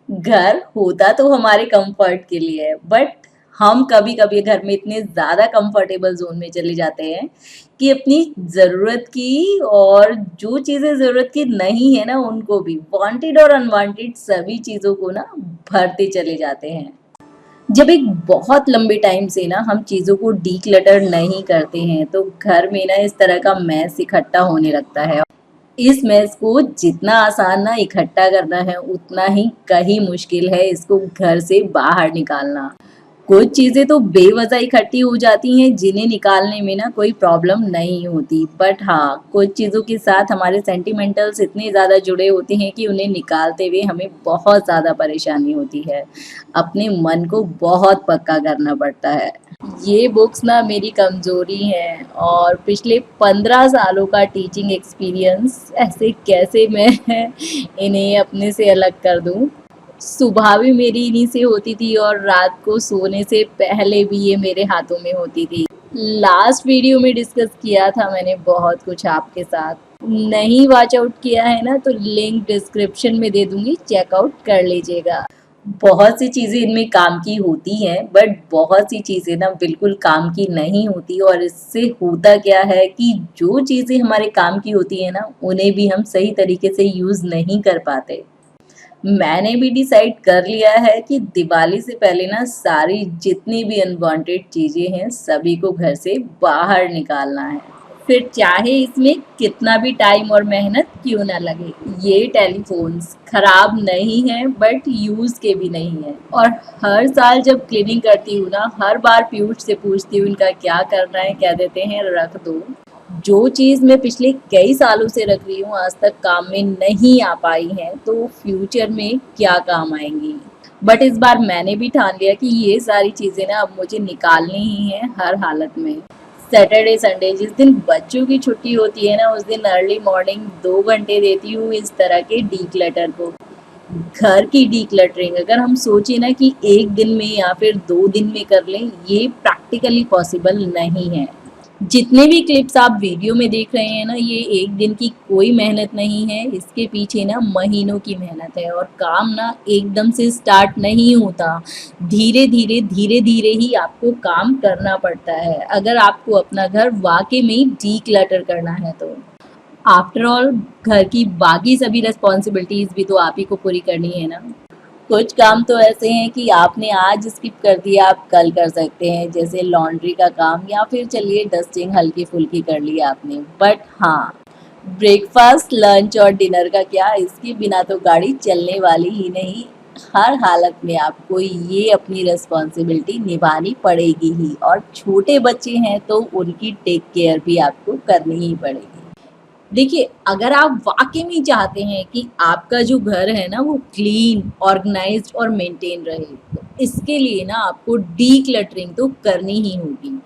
घर होता तो हमारे कंफर्ट के लिए है, बट हम कभी कभी घर में इतने ज्यादा कंफर्टेबल जोन में चले जाते हैं कि अपनी जरूरत की और जो चीजें जरूरत की नहीं है ना उनको भी वांटेड और अनवांटेड सभी चीजों को ना भरते चले जाते हैं। जब एक बहुत लंबे टाइम से ना हम चीजों को डीक्लटर नहीं करते हैं तो घर में ना इस तरह का मैस इकट्ठा होने लगता है। इस मैस को जितना आसान ना इकट्ठा करना है उतना ही कहीं मुश्किल है इसको घर से बाहर निकालना। कुछ चीजें तो बेवजह इकट्ठी हो जाती हैं जिन्हें निकालने में ना कोई प्रॉब्लम नहीं होती, बट हाँ कुछ चीजों के साथ हमारे सेंटिमेंटल्स इतने ज्यादा जुड़े होते हैं कि उन्हें निकालते हुए हमें बहुत ज्यादा परेशानी होती है। अपने मन को बहुत पक्का करना पड़ता है। ये बुक्स ना मेरी कमजोरी है और पिछले 15 सालों का टीचिंग एक्सपीरियंस ऐसे कैसे मैं इन्हें अपने से अलग कर दूं। सुबह भी मेरी इन्हीं से होती थी और रात को सोने से पहले भी ये मेरे हाथों में होती थी। लास्ट वीडियो में डिस्कस किया था मैंने बहुत कुछ आपके साथ। नहीं वॉच आउट किया है ना तो लिंक डिस्क्रिप्शन में दे दूंगी, चेकआउट कर लीजिएगा। बहुत सी चीजें इनमें काम की होती हैं बट बहुत सी चीजें ना बिल्कुल काम की नहीं होती, और इससे होता क्या है कि जो चीजें हमारे काम की होती है ना उन्हें भी हम सही तरीके से यूज नहीं कर पाते। मैंने भी डिसाइड कर लिया है कि दिवाली से पहले ना सारी जितनी भी अनवांटेड चीजें हैं सभी को घर से बाहर निकालना है, फिर चाहे इसमें कितना भी टाइम और मेहनत क्यों ना लगे। ये टेलीफोन्स खराब नहीं है बट यूज के भी नहीं है, और हर साल जब क्लीनिंग करती हूँ ना हर बार पीयूष से पूछती हूँ इनका क्या करना है, कह देते हैं रख दो। जो चीज मैं पिछले कई सालों से रख रही हूँ आज तक काम में नहीं आ पाई है तो फ्यूचर में क्या काम आएंगी। बट इस बार मैंने भी ठान लिया कि ये सारी चीजें ना अब मुझे निकालनी ही है हर हालत में। सैटरडे संडे जिस दिन बच्चों की छुट्टी होती है ना उस दिन अर्ली मॉर्निंग 2 घंटे देती हूँ इस तरह के डीक्लटर को। घर की डीक्लटरिंग अगर हम सोचे ना कि एक दिन में या फिर 2 दिन में कर लें, ये प्रैक्टिकली पॉसिबल नहीं है। जितने भी क्लिप्स आप वीडियो में देख रहे हैं ना ये एक दिन की कोई मेहनत नहीं है, इसके पीछे ना महीनों की मेहनत है, और काम ना एकदम से स्टार्ट नहीं होता। धीरे धीरे ही आपको काम करना पड़ता है अगर आपको अपना घर वाकई में डीक्लटर करना है तो। आफ्टर ऑल घर की बाकी सभी रिस्पॉन्सिबिलिटीज भी तो आप ही को पूरी करनी है ना। कुछ काम तो ऐसे हैं कि आपने आज स्किप कर दिया आप कल कर सकते हैं, जैसे लॉन्ड्री का काम, या फिर चलिए डस्टिंग हल्की फुल्की कर ली आपने। बट हाँ ब्रेकफास्ट लंच और डिनर का क्या, इसके बिना तो गाड़ी चलने वाली ही नहीं। हर हालत में आपको ये अपनी रिस्पॉन्सिबिलिटी निभानी पड़ेगी ही, और छोटे बच्चे हैं तो उनकी टेक केयर भी आपको करनी ही पड़ेगी। देखिए अगर आप वाकई में चाहते हैं कि आपका जो घर है ना वो क्लीन ऑर्गेनाइज्ड और मेंटेन रहे तो इसके लिए ना आपको डीक्लटरिंग तो करनी ही होगी।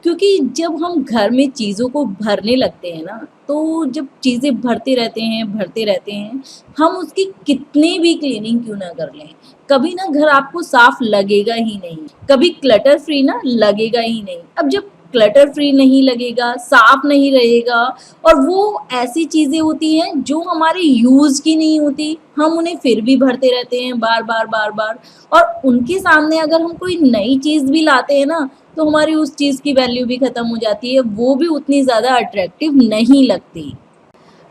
क्योंकि जब हम घर में चीज़ों को भरने लगते हैं ना तो जब चीज़ें भरते रहते हैं हम उसकी कितनी भी क्लीनिंग क्यों ना कर लें, कभी ना घर आपको साफ लगेगा ही नहीं, कभी क्लटर फ्री ना लगेगा ही नहीं। अब जब क्लटर फ्री नहीं लगेगा, साफ नहीं रहेगा, और वो ऐसी चीज़ें होती हैं जो हमारे यूज़ की नहीं होती, हम उन्हें फिर भी भरते रहते हैं बार बार बार बार, और उनके सामने अगर हम कोई नई चीज़ भी लाते हैं ना तो हमारी उस चीज़ की वैल्यू भी खत्म हो जाती है, वो भी उतनी ज़्यादा अट्रैक्टिव नहीं लगती।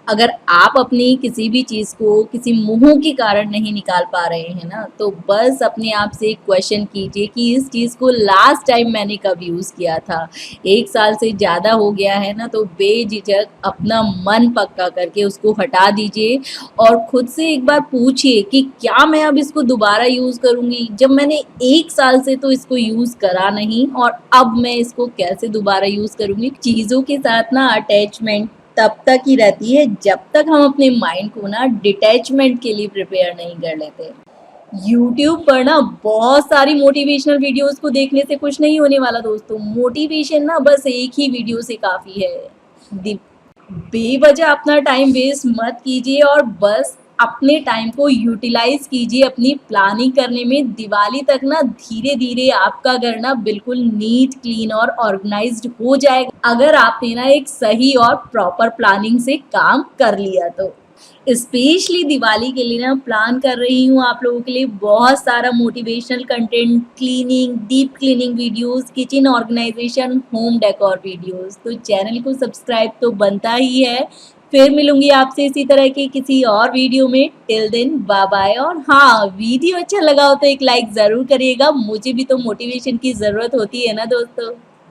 अगर आप अपनी किसी भी चीज़ को किसी मोह के कारण नहीं निकाल पा रहे हैं ना तो बस अपने आप से एक क्वेश्चन कीजिए कि इस चीज़ को लास्ट टाइम मैंने कब यूज़ किया था। 1 साल से ज़्यादा हो गया है ना तो बेझिझक अपना मन पक्का करके उसको हटा दीजिए, और खुद से एक बार पूछिए कि क्या मैं अब इसको दोबारा यूज़ करूँगी, जब मैंने 1 साल से तो इसको यूज़ करा नहीं और अब मैं इसको कैसे दोबारा यूज़ करूँगी। चीज़ों के साथ ना अटैचमेंट तब तक ही रहती है जब तक हम अपने माइंड को ना डिटैचमेंट के लिए प्रिपेयर नहीं कर लेते। यूट्यूब पर ना बहुत सारी मोटिवेशनल वीडियोस को देखने से कुछ नहीं होने वाला दोस्तों। मोटिवेशन ना बस एक ही वीडियो से काफ़ी है। दि- बेवजह अपना टाइम वेस्ट मत कीजिए और बस अपने टाइम को यूटिलाइज कीजिए अपनी प्लानिंग करने में। दिवाली तक ना धीरे धीरे आपका घर ना बिल्कुल नीट क्लीन और ऑर्गेनाइज्ड हो जाएगा अगर आपने ना एक सही और प्रॉपर प्लानिंग से काम कर लिया तो। स्पेशली दिवाली के लिए ना प्लान कर रही हूँ आप लोगों के लिए बहुत सारा motivational content, cleaning, deep cleaning videos, kitchen organization, home decor videos. तो चैनल को सब्सक्राइब तो बनता ही है। फिर मिलूंगी आपसे इसी तरह के किसी और वीडियो में। Till then bye bye. और हाँ, वीडियो अच्छा लगा हो तो एक लाइक ज़रूर करिएगा, मुझे भी तो मोटिवेशन की ज़रूरत होती है ना दोस्तों।